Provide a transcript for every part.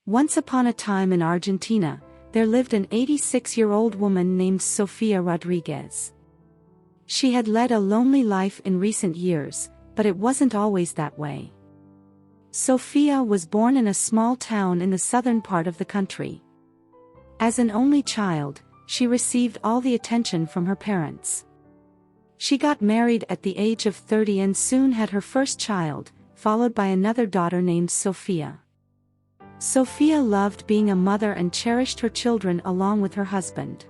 Once upon a time in Argentina, there lived an 86-year-old woman named Sofia Rodriguez. She had led a lonely life in recent years, but it wasn't always that way. Sofia was born in a small town in the southern part of the country. As an only child, she received all the attention from her parents. She got married at the age of 30 and soon had her first child, followed by another daughter named Sofia. Sofia loved being a mother and cherished her children along with her husband.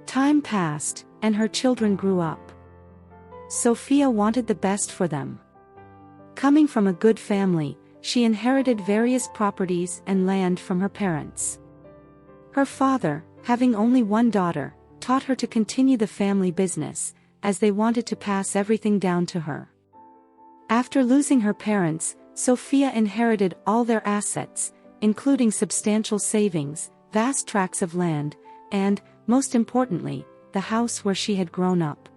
Time passed, and her children grew up. Sofia wanted the best for them. Coming from a good family, she inherited various properties and land from her parents. Her father, having only one daughter, taught her to continue the family business, as they wanted to pass everything down to her. After losing her parents, Sofia inherited all their assets, including substantial savings, vast tracts of land, and, most importantly, the house where she had grown up.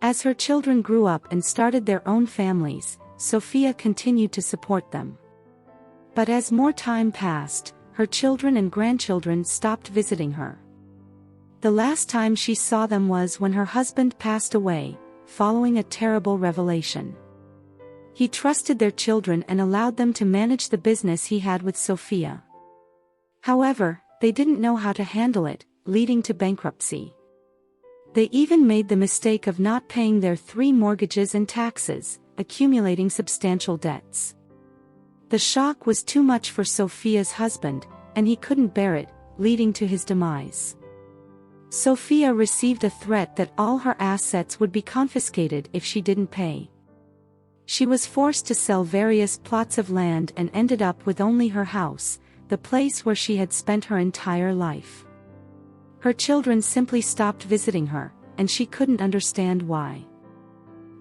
As her children grew up and started their own families, Sofia continued to support them. But as more time passed, her children and grandchildren stopped visiting her. The last time she saw them was when her husband passed away, following a terrible revelation. He trusted their children and allowed them to manage the business he had with Sofia. However, they didn't know how to handle it, leading to bankruptcy. They even made the mistake of not paying their 3 mortgages and taxes, accumulating substantial debts. The shock was too much for Sofia's husband, and he couldn't bear it, leading to his demise. Sofia received a threat that all her assets would be confiscated if she didn't pay. She was forced to sell various plots of land and ended up with only her house, the place where she had spent her entire life. Her children simply stopped visiting her, and she couldn't understand why.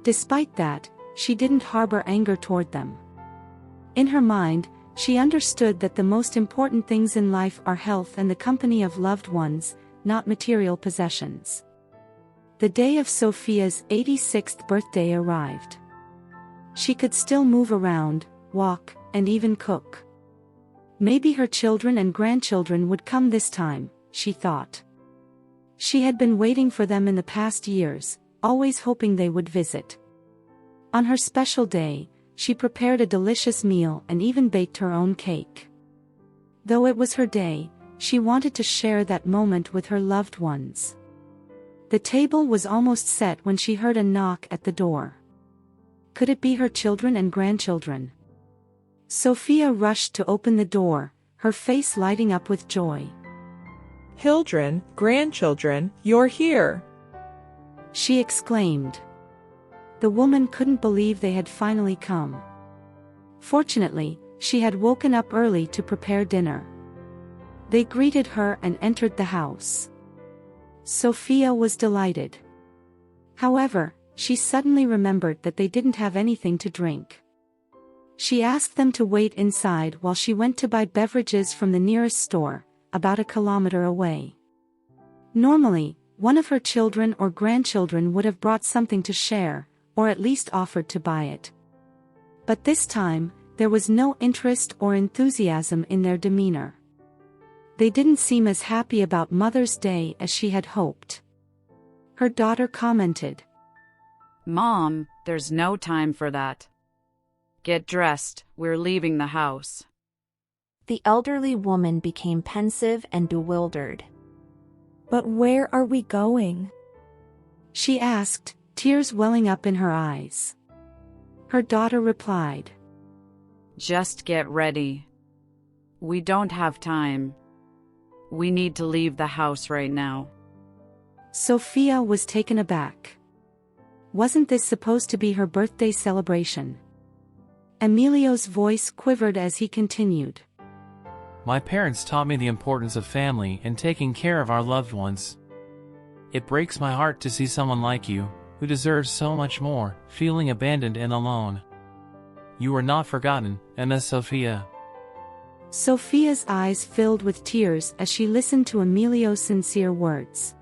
Despite that, she didn't harbor anger toward them. In her mind, she understood that the most important things in life are health and the company of loved ones, not material possessions. The day of Sofia's 86th birthday arrived. She could still move around, walk, and even cook. Maybe her children and grandchildren would come this time, she thought. She had been waiting for them in the past years, always hoping they would visit. On her special day, she prepared a delicious meal and even baked her own cake. Though it was her day, she wanted to share that moment with her loved ones. The table was almost set when she heard a knock at the door. Could it be her children and grandchildren? Sofia rushed to open the door, her face lighting up with joy. "Children, grandchildren, you're here!" she exclaimed. The woman couldn't believe they had finally come. Fortunately, she had woken up early to prepare dinner. They greeted her and entered the house. Sofia was delighted. However, she suddenly remembered that they didn't have anything to drink. She asked them to wait inside while she went to buy beverages from the nearest store, about a kilometer away. Normally, one of her children or grandchildren would have brought something to share, or at least offered to buy it. But this time, there was no interest or enthusiasm in their demeanor. They didn't seem as happy about Mother's Day as she had hoped. Her daughter commented, "Mom, there's no time for that. Get dressed, we're leaving the house." The elderly woman became pensive and bewildered. "But where are we going?" she asked, tears welling up in her eyes. Her daughter replied, "Just get ready. We don't have time. We need to leave the house right now." Sofia was taken aback. Wasn't this supposed to be her birthday celebration? Emilio's voice quivered as he continued. "My parents taught me the importance of family and taking care of our loved ones. It breaks my heart to see someone like you, who deserves so much more, feeling abandoned and alone. You are not forgotten, Anna Sofia." Sofia's eyes filled with tears as she listened to Emilio's sincere words.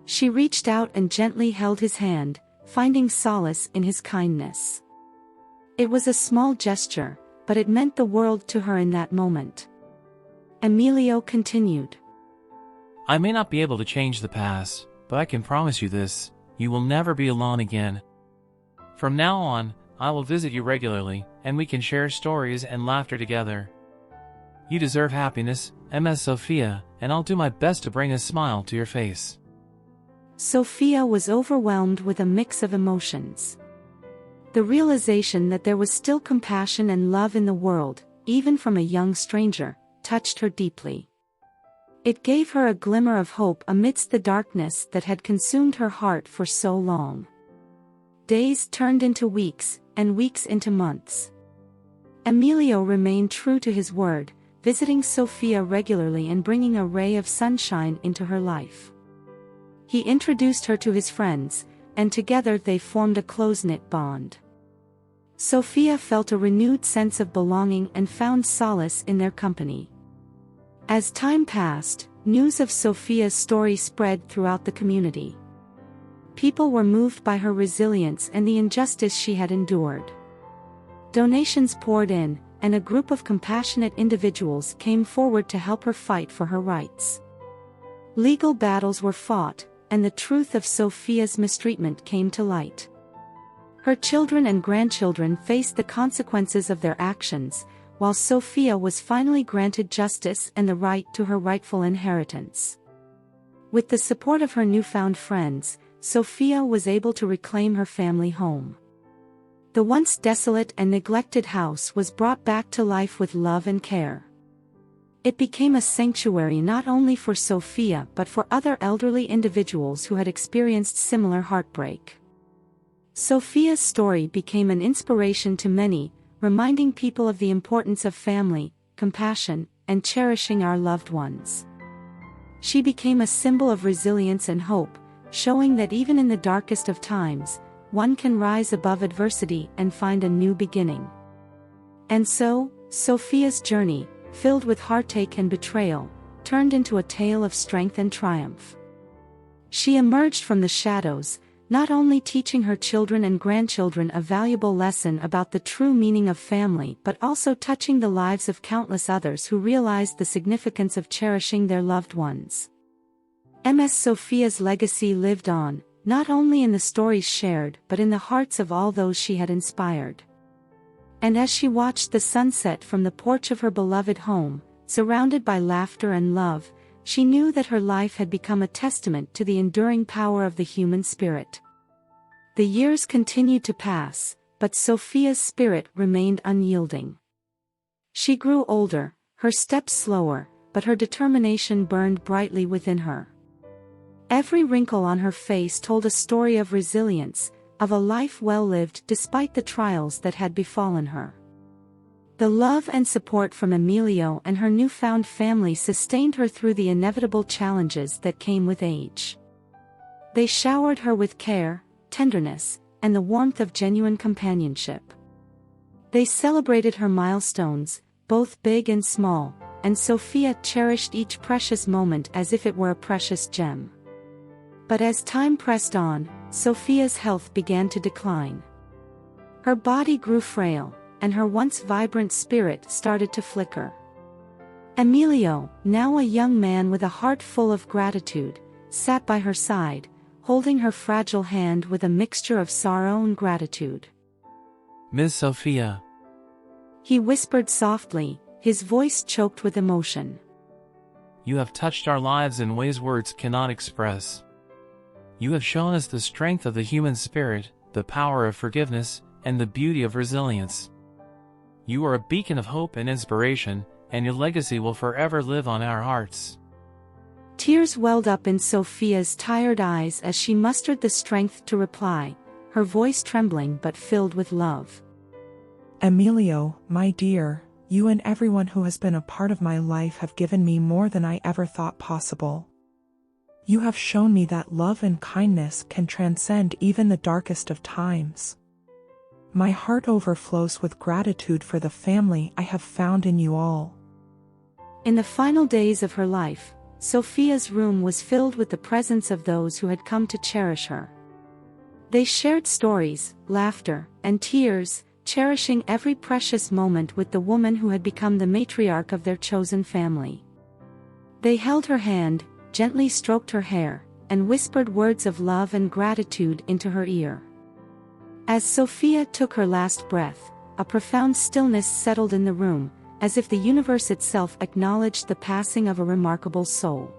She reached out and gently held his hand, finding solace in his kindness. It was a small gesture, but it meant the world to her in that moment. Emilio continued. I may not be able to change the past, but I can promise you this, you will never be alone again. From now on, I will visit you regularly, and we can share stories and laughter together. You deserve happiness, Ms. Sophia, and I'll do my best to bring a smile to your face. Sophia was overwhelmed with a mix of emotions. The realization that there was still compassion and love in the world, even from a young stranger, touched her deeply. It gave her a glimmer of hope amidst the darkness that had consumed her heart for so long. Days turned into weeks, and weeks into months. Emilio remained true to his word, visiting Sophia regularly and bringing a ray of sunshine into her life. He introduced her to his friends, and together they formed a close-knit bond. Sophia felt a renewed sense of belonging and found solace in their company. As time passed, news of Sophia's story spread throughout the community. People were moved by her resilience and the injustice she had endured. Donations poured in, and a group of compassionate individuals came forward to help her fight for her rights. Legal battles were fought, and the truth of Sophia's mistreatment came to light. Her children and grandchildren faced the consequences of their actions, while Sophia was finally granted justice and the right to her rightful inheritance. With the support of her newfound friends, Sophia was able to reclaim her family home. The once desolate and neglected house was brought back to life with love and care. It became a sanctuary not only for Sophia but for other elderly individuals who had experienced similar heartbreak. Sophia's story became an inspiration to many, reminding people of the importance of family, compassion, and cherishing our loved ones. She became a symbol of resilience and hope, showing that even in the darkest of times, one can rise above adversity and find a new beginning. And so, Sophia's journey, filled with heartache and betrayal, turned into a tale of strength and triumph. She emerged from the shadows, not only teaching her children and grandchildren a valuable lesson about the true meaning of family but also touching the lives of countless others who realized the significance of cherishing their loved ones. Ms. Sophia's legacy lived on, not only in the stories shared but in the hearts of all those she had inspired. And as she watched the sunset from the porch of her beloved home, surrounded by laughter and love, she knew that her life had become a testament to the enduring power of the human spirit. The years continued to pass, but Sophia's spirit remained unyielding. She grew older, her steps slower, but her determination burned brightly within her. Every wrinkle on her face told a story of resilience, of a life well lived despite the trials that had befallen her. The love and support from Emilio and her newfound family sustained her through the inevitable challenges that came with age. They showered her with care, tenderness, and the warmth of genuine companionship. They celebrated her milestones, both big and small, and Sophia cherished each precious moment as if it were a precious gem. But as time pressed on, Sophia's health began to decline. Her body grew frail, and her once vibrant spirit started to flicker. Emilio, now a young man with a heart full of gratitude, sat by her side, holding her fragile hand with a mixture of sorrow and gratitude. Miss Sophia, he whispered softly, his voice choked with emotion. You have touched our lives in ways words cannot express. You have shown us the strength of the human spirit, the power of forgiveness, and the beauty of resilience. You are a beacon of hope and inspiration, and your legacy will forever live on our hearts. Tears welled up in Sophia's tired eyes as she mustered the strength to reply, her voice trembling but filled with love. Emilio, my dear, you and everyone who has been a part of my life have given me more than I ever thought possible. You have shown me that love and kindness can transcend even the darkest of times. My heart overflows with gratitude for the family I have found in you all. In the final days of her life, Sophia's room was filled with the presence of those who had come to cherish her. They shared stories, laughter, and tears, cherishing every precious moment with the woman who had become the matriarch of their chosen family. They held her hand, gently stroked her hair, and whispered words of love and gratitude into her ear. As Sophia took her last breath, a profound stillness settled in the room, as if the universe itself acknowledged the passing of a remarkable soul.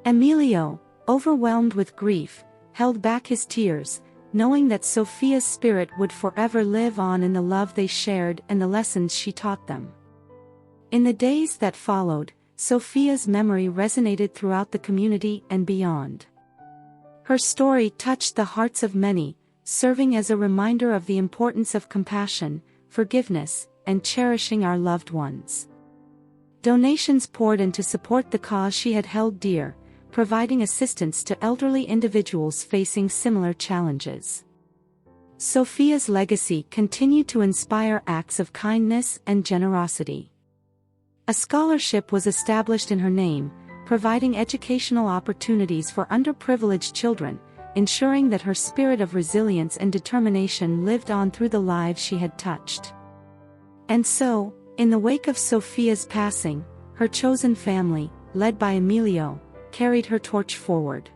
Emilio, overwhelmed with grief, held back his tears, knowing that Sophia's spirit would forever live on in the love they shared and the lessons she taught them. In the days that followed, Sophia's memory resonated throughout the community and beyond. Her story touched the hearts of many, serving as a reminder of the importance of compassion, forgiveness, and cherishing our loved ones. Donations poured in to support the cause she had held dear, providing assistance to elderly individuals facing similar challenges. Sophia's legacy continued to inspire acts of kindness and generosity. A scholarship was established in her name, providing educational opportunities for underprivileged children, ensuring that her spirit of resilience and determination lived on through the lives she had touched. And so, in the wake of Sophia's passing, her chosen family, led by Emilio, carried her torch forward.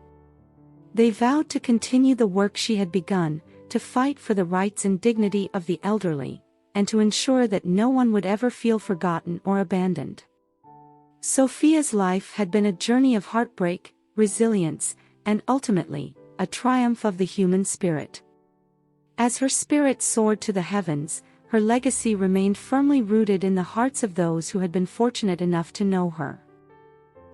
They vowed to continue the work she had begun, to fight for the rights and dignity of the elderly, and to ensure that no one would ever feel forgotten or abandoned. Sophia's life had been a journey of heartbreak, resilience, and ultimately, a triumph of the human spirit. As her spirit soared to the heavens, her legacy remained firmly rooted in the hearts of those who had been fortunate enough to know her.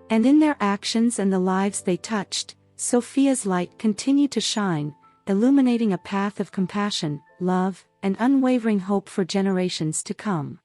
And in their actions and the lives they touched, Sophia's light continued to shine, illuminating a path of compassion, love, and unwavering hope for generations to come.